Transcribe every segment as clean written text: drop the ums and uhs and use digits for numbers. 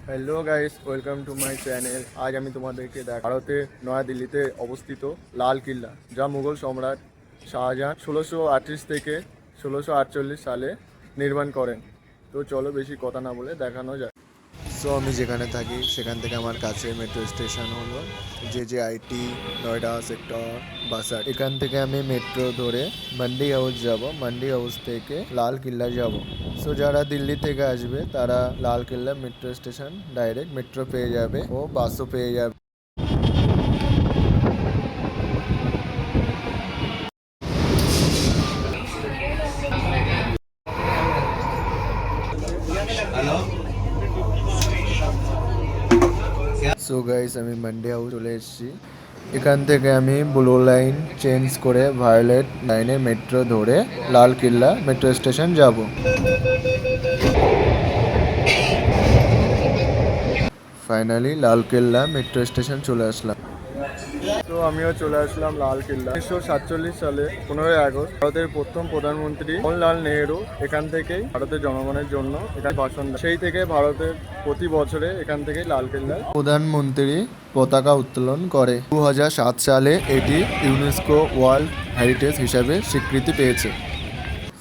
Hello guys, welcome to my channel. আজ আমি তোমাদেরকে ভারতের নয়া দিল্লিতে অবস্থিত লাল কিল্লা, যা মুঘল সম্রাট শাহজাহান 1638 থেকে 1648 সালে নির্মাণ করেন। তো চলো বেশি কথা না বলে দেখানো যায়। সো আমি যেখানে থাকি সেখান থেকে আমার কাছে মেট্রো স্টেশন হলো JJIT নয়ডা সেক্টর বাসার। এখান থেকে আমি মেট্রো ধরে মান্ডি হাউস যাব, মান্ডি হাউস থেকে লাল কিল্লা যাব। সো যারা দিল্লি থেকে আসবে তারা লাল কিল্লা মেট্রো স্টেশন ডাইরেক্ট মেট্রো পেয়ে যাবে ও বাসও পেয়ে যাবে। সো গাইস, আমি মান্ডি হাউস চলে এসেছি। এখান থেকে আমি ব্লু লাইন চেঞ্জ করে ভায়োলেট লাইনে মেট্রো ধরে লাল কিল্লা মেট্রো স্টেশন যাব। ফাইনালি লাল কিল্লা মেট্রো স্টেশন চলে আসলাম। তো আমিও চলে আসলাম লাল কিল্লা। 1947 সালে 15ই আগস্ট ভারতের প্রথম প্রধানমন্ত্রী জওহরলাল নেহেরু এখান থেকেই ভারতের জনগণের জন্য এখানে ভাষণ দেন। সেই থেকে ভারতের প্রতি বছরে এখান থেকে লাল কিল্লা প্রধানমন্ত্রী পতাকা উত্তোলন করে। 2007 সালে এটি ইউনেস্কো ওয়ার্ল্ড হেরিটেজ হিসাবে স্বীকৃতি পেয়েছে।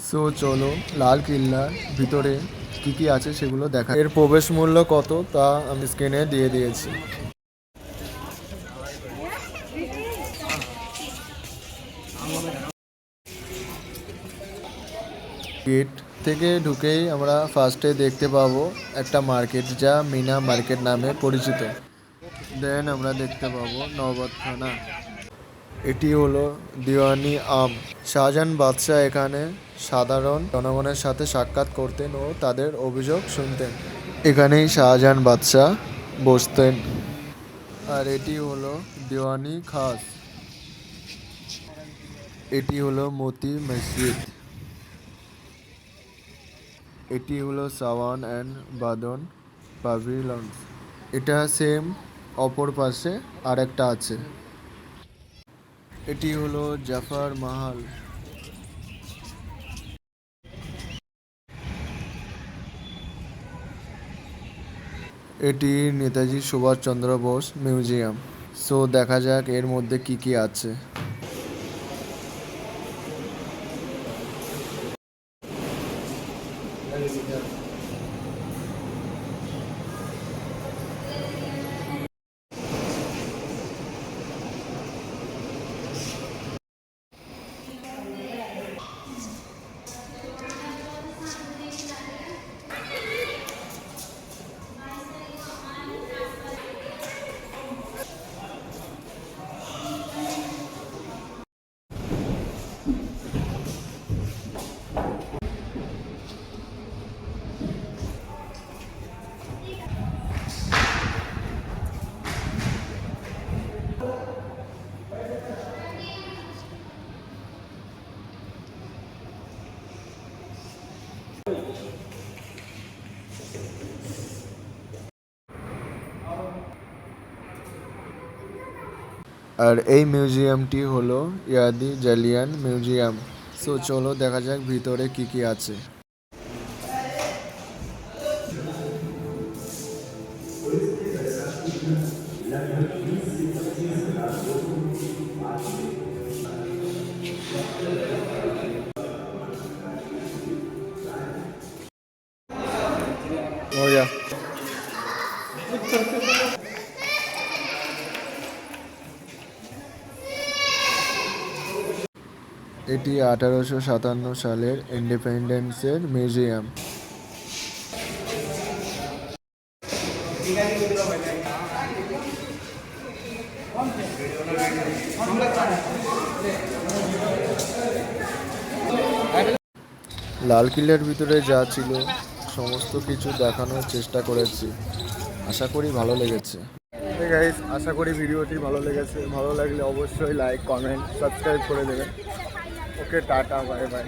সো চলো লাল কিল্লার ভিতরে কি কি আছে সেগুলো দেখা। এর প্রবেশ মূল্য কত তা আমি স্ক্রিনে দিয়ে দিয়েছি। গেট থেকে ঢুকেই আমরা ফার্স্টে দেখতে পাবো একটা মার্কেট, যা মিনা মার্কেট নামে পরিচিত। দেন আমরা দেখতে পাবো নওবতখানা। এটি হলো দিওয়ানি আম। শাহজাহান বাদশাহ এখানে সাধারণ জনগণের সাথে সাক্ষাৎ করতেন ও তাদের অভিযোগ শুনতেন। এখানেই শাহজাহান বাদশাহ বসতেন। আর এটি হলো দিওয়ানি খাস। এটি হলো মতি মসজিদ। এটি হলো সাওয়ান অ্যান্ড বাদন পাভিলন্স। এটা সেম অপর পাশে আরেকটা আছে। এটি হলো জাফর মাহাল। এটি নেতাজি সুভাষচন্দ্র বোস মিউজিয়াম। সো দেখা যাক এর মধ্যে কি কি আছে। আর এই মিউজিয়ামটি হলো ইয়াদি জালিয়ান মিউজিয়াম। সো চলো দেখা যাক ভিতরে কি কি আছে। মজা। এটি 1857 সালের ইন্ডিপেন্ডেন্সের মিউজিয়াম। লাল কিল্লার ভিতরে যা ছিল সমস্ত কিছু দেখানোর চেষ্টা করেছি। আশা করি ভালো লেগেছে। গাইস, আশা করি ভিডিওটি ভালো লেগেছে। ভালো লাগলে অবশ্যই লাইক, কমেন্ট, সাবস্ক্রাইব করে দেবেন। ওকে, টাটা, বাই বাই।